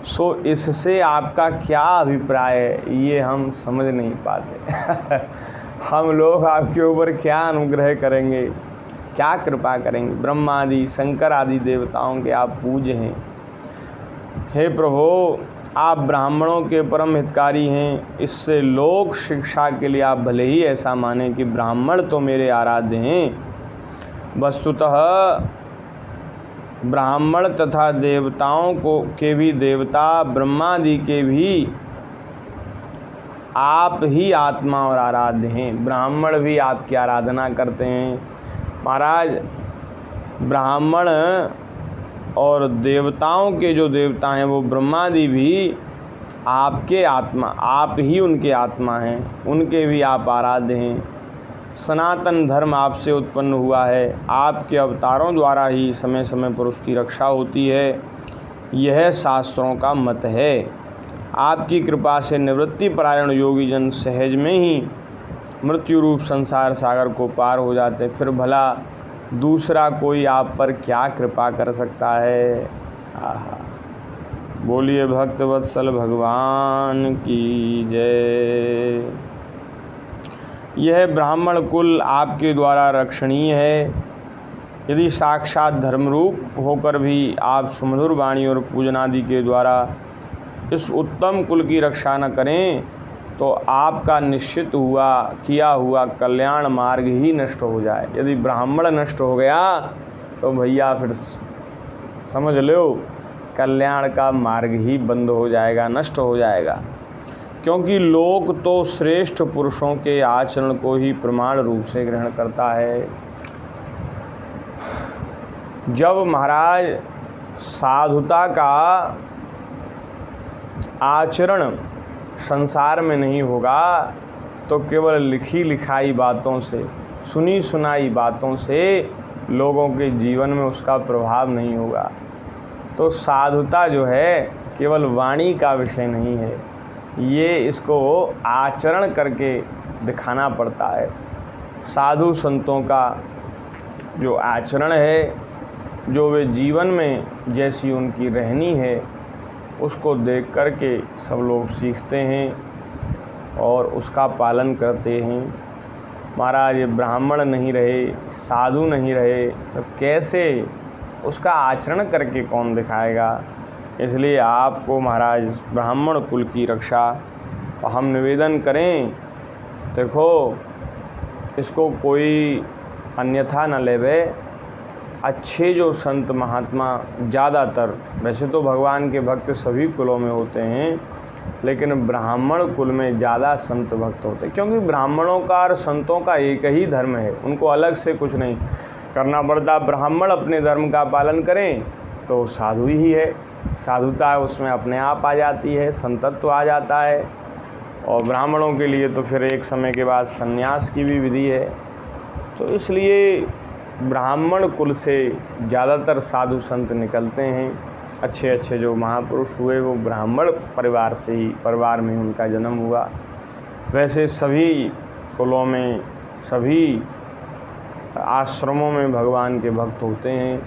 सो इससे आपका क्या अभिप्राय है, ये हम समझ नहीं पाते। हम लोग आपके ऊपर क्या अनुग्रह करेंगे, क्या कृपा करेंगे? ब्रह्मादि शंकर आदि देवताओं के आप पूज्य हैं। हे प्रभु, आप ब्राह्मणों के परम हितकारी हैं। इससे लोक शिक्षा के लिए आप भले ही ऐसा माने कि ब्राह्मण तो मेरे आराध्य हैं, वस्तुतः ब्राह्मण तथा देवताओं को के भी देवता, ब्रह्मादि के भी आप ही आत्मा और आराध्य हैं। ब्राह्मण भी आपकी आराधना करते हैं। महाराज, ब्राह्मण और देवताओं के जो देवता हैं वो ब्रह्मादि भी आपके आत्मा, आप ही उनके आत्मा हैं, उनके भी आप आराध्य हैं। सनातन धर्म आपसे उत्पन्न हुआ है, आपके अवतारों द्वारा ही समय समय पर उसकी रक्षा होती है, यह शास्त्रों का मत है। आपकी कृपा से निवृत्ति परायण योगी जन सहज में ही मृत्यु रूप संसार सागर को पार हो जाते, फिर भला दूसरा कोई आप पर क्या कृपा कर सकता है। आहा, बोलिए भक्तवत्सल भगवान की जय। यह ब्राह्मण कुल आपके द्वारा रक्षणीय है। यदि साक्षात धर्मरूप होकर भी आप सुमधुर वाणी और पूजनादि के द्वारा इस उत्तम कुल की रक्षा न करें तो आपका निश्चित किया हुआ कल्याण मार्ग ही नष्ट हो जाए। यदि ब्राह्मण नष्ट हो गया तो भैया फिर समझ लो कल्याण का मार्ग ही बंद हो जाएगा, नष्ट हो जाएगा। क्योंकि लोक तो श्रेष्ठ पुरुषों के आचरण को ही प्रमाण रूप से ग्रहण करता है। जब महाराज साधुता का आचरण संसार में नहीं होगा तो केवल लिखी लिखाई बातों से, सुनी सुनाई बातों से लोगों के जीवन में उसका प्रभाव नहीं होगा। तो साधुता जो है केवल वाणी का विषय नहीं है, ये इसको आचरण करके दिखाना पड़ता है। साधु संतों का जो आचरण है, जो वे जीवन में जैसी उनकी रहनी है, उसको देख कर के सब लोग सीखते हैं और उसका पालन करते हैं। महाराज ये ब्राह्मण नहीं रहे, साधु नहीं रहे तो कैसे उसका आचरण करके कौन दिखाएगा। इसलिए आपको महाराज ब्राह्मण कुल की रक्षा हम निवेदन करें। देखो इसको कोई अन्यथा न लेवे। अच्छे जो संत महात्मा ज़्यादातर, वैसे तो भगवान के भक्त सभी कुलों में होते हैं, लेकिन ब्राह्मण कुल में ज़्यादा संत भक्त होते हैं। क्योंकि ब्राह्मणों का और संतों का एक ही धर्म है, उनको अलग से कुछ नहीं करना पड़ता। ब्राह्मण अपने धर्म का पालन करें तो साधु ही है, साधुता है उसमें अपने आप आ जाती है, संतत्व आ जाता है। और ब्राह्मणों के लिए तो फिर एक समय के बाद संन्यास की भी विधि है। तो इसलिए ब्राह्मण कुल से ज़्यादातर साधु संत निकलते हैं। अच्छे अच्छे जो महापुरुष हुए वो ब्राह्मण परिवार में उनका जन्म हुआ। वैसे सभी कुलों में, सभी आश्रमों में भगवान के भक्त होते हैं।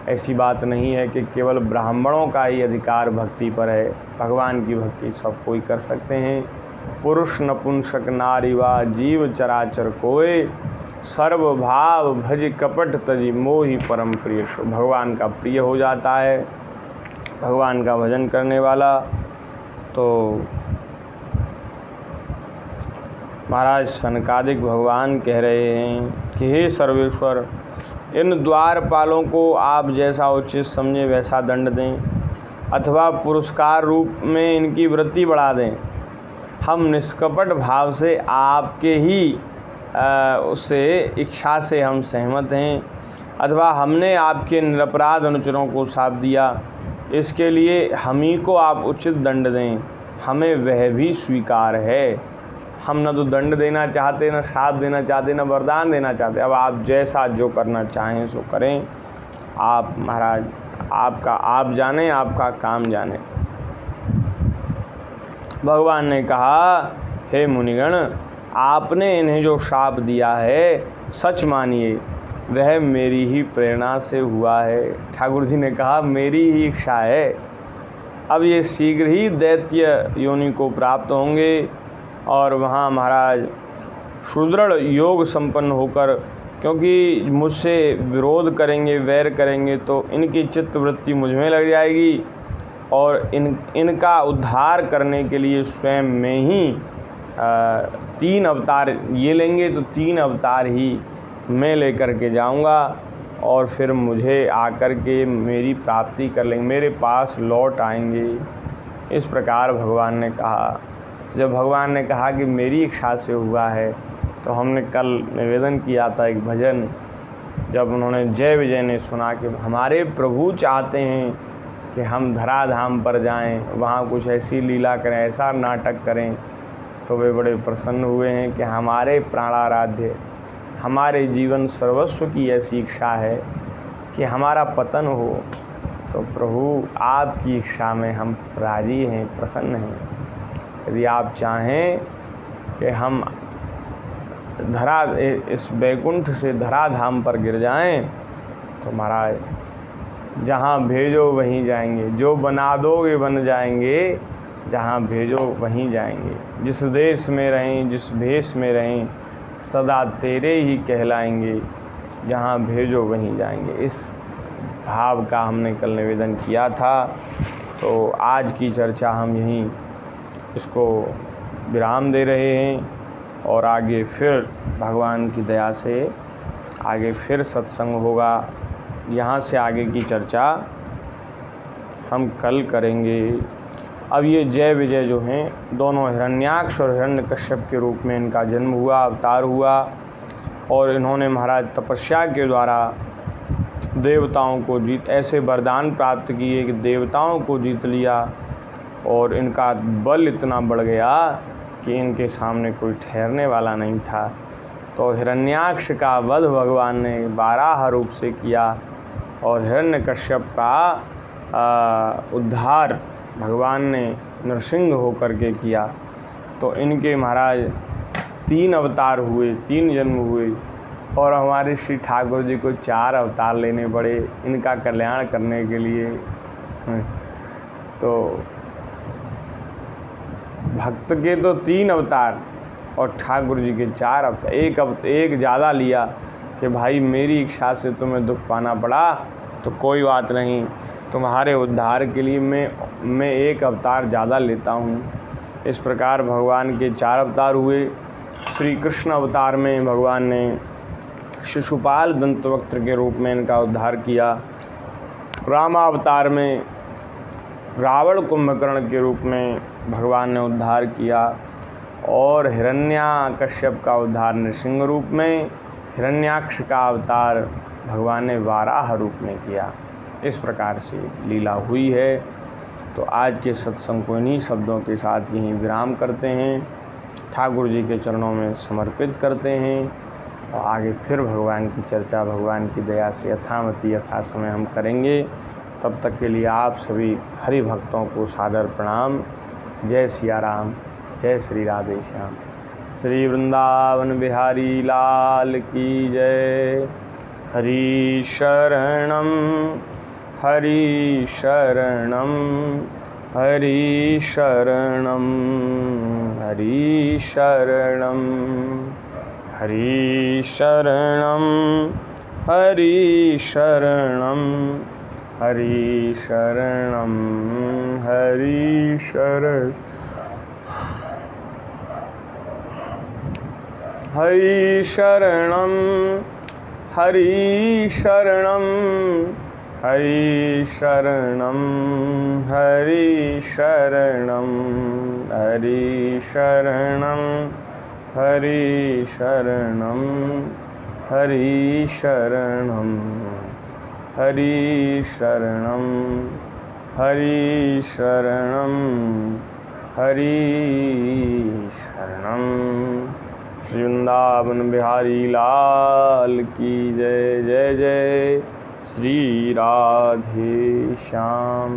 ऐसी बात नहीं है कि केवल ब्राह्मणों का ही अधिकार भक्ति पर है। भगवान की भक्ति सब कोई कर सकते हैं। पुरुष नपुंसक नारी वा जीव चराचर कोय, सर्वभाव भज कपट तजी मोहि परम प्रिय। भगवान का प्रिय हो जाता है भगवान का भजन करने वाला। तो महाराज सनकादिक भगवान कह रहे हैं कि हे सर्वेश्वर, इन द्वारपालों को आप जैसा उचित समझे वैसा दंड दें, अथवा पुरस्कार रूप में इनकी वृत्ति बढ़ा दें। हम निष्कपट भाव से आपके ही उससे इच्छा से हम सहमत हैं, अथवा हमने आपके निरपराध अनुचरों को शाप दिया, इसके लिए हम ही को आप उचित दंड दें, हमें वह भी स्वीकार है। हम न तो दंड देना चाहते, न शाप देना चाहते, न वरदान देना चाहते। अब आप जैसा जो करना चाहें सो करें। आप महाराज आपका आप जाने, आपका काम जाने। भगवान ने कहा, हे मुनिगण, आपने इन्हें जो शाप दिया है सच मानिए वह मेरी ही प्रेरणा से हुआ है। ठाकुर जी ने कहा मेरी ही इच्छा है। अब ये शीघ्र ही दैत्य योनि को प्राप्त होंगे और वहाँ महाराज सुदृढ़ योग संपन्न होकर, क्योंकि मुझसे विरोध करेंगे, वैर करेंगे तो इनकी चित्तवृत्ति मुझ में लग जाएगी और इनका उद्धार करने के लिए स्वयं में ही 3 अवतार ये लेंगे, तो 3 अवतार ही मैं लेकर के जाऊंगा और फिर मुझे आकर के मेरी प्राप्ति कर लेंगे, मेरे पास लौट आएंगे। इस प्रकार भगवान ने कहा। जब भगवान ने कहा कि मेरी इच्छा से हुआ है, तो हमने कल निवेदन किया था एक भजन, जब उन्होंने जय विजय ने सुना कि हमारे प्रभु चाहते हैं कि हम धराधाम पर जाएं, वहाँ कुछ ऐसी लीला करें, ऐसा नाटक करें, तो वे बड़े प्रसन्न हुए हैं कि हमारे प्राणाराध्य, हमारे जीवन सर्वस्व की ऐसी इच्छा है कि हमारा पतन हो। तो प्रभु आपकी इच्छा में हम राजी हैं, प्रसन्न हैं। यदि आप चाहें कि हम इस बैकुंठ से धराधाम पर गिर जाएं, तो महाराज जहाँ भेजो वहीं जाएंगे, जो बना दोगे बन जाएंगे, जहाँ भेजो वहीं जाएंगे। जिस देश में रहें, जिस भेष में रहें, सदा तेरे ही कहलाएंगे, जहाँ भेजो वहीं जाएंगे। इस भाव का हमने कल निवेदन किया था। तो आज की चर्चा हम यहीं इसको विराम दे रहे हैं और आगे फिर भगवान की दया से आगे फिर सत्संग होगा। यहाँ से आगे की चर्चा हम कल करेंगे। अब ये जय विजय जो हैं दोनों हिरण्याक्ष और हिरण्यकश्यप के रूप में इनका जन्म हुआ, अवतार हुआ, और इन्होंने महाराज तपस्या के द्वारा देवताओं को ऐसे वरदान प्राप्त किए कि देवताओं को जीत लिया, और इनका बल इतना बढ़ गया कि इनके सामने कोई ठहरने वाला नहीं था। तो हिरण्याक्ष का वध भगवान ने वाराह रूप से किया और हिरण्यकश्यप का उद्धार भगवान ने नरसिंह होकर के किया। तो इनके महाराज 3 अवतार हुए, 3 जन्म हुए, और हमारे श्री ठाकुर जी को 4 अवतार लेने पड़े इनका कल्याण करने के लिए। तो भक्त के तो 3 अवतार और ठाकुर जी के 4 अवतार। एक ज़्यादा लिया कि भाई मेरी इच्छा से तुम्हें दुख पाना पड़ा तो कोई बात नहीं, तुम्हारे उद्धार के लिए मैं 1 अवतार ज़्यादा लेता हूँ। इस प्रकार भगवान के 4 अवतार हुए। श्री कृष्ण अवतार में भगवान ने शिशुपाल दंतवक्त्र के रूप में इनका उद्धार किया। रामावतार में रावण कुंभकर्ण के रूप में भगवान ने उद्धार किया, और हिरण्याकश्यप का उद्धार नृसिंह रूप में, हिरण्याक्ष का अवतार भगवान ने वाराह रूप में किया। इस प्रकार से लीला हुई है। तो आज के सत्संग को इन्हीं शब्दों के साथ यहीं विराम करते हैं, ठाकुर जी के चरणों में समर्पित करते हैं, और आगे फिर भगवान की चर्चा भगवान की दया से यथामति यथा समय हम करेंगे। तब तक के लिए आप सभी हरि भक्तों को सादर प्रणाम। जय सिया राम, जय श्री राधे श्याम। श्री वृंदावन बिहारी लाल की जय। हरि शरणम हरि शरणम हरि शरणम हरि शरणम हरि शरणम हरि शरणम हरि शरणम हरि शरण हरि शरणम हरि शरणम हरि शरणम हरि शरणम हरि शरणम हरि शरणम हरि शरणम हरि शरणम हरि शरणम हरि शरणम। श्री वृंदावन बिहारी लाल की जय। जय जय श्री राधे श्याम।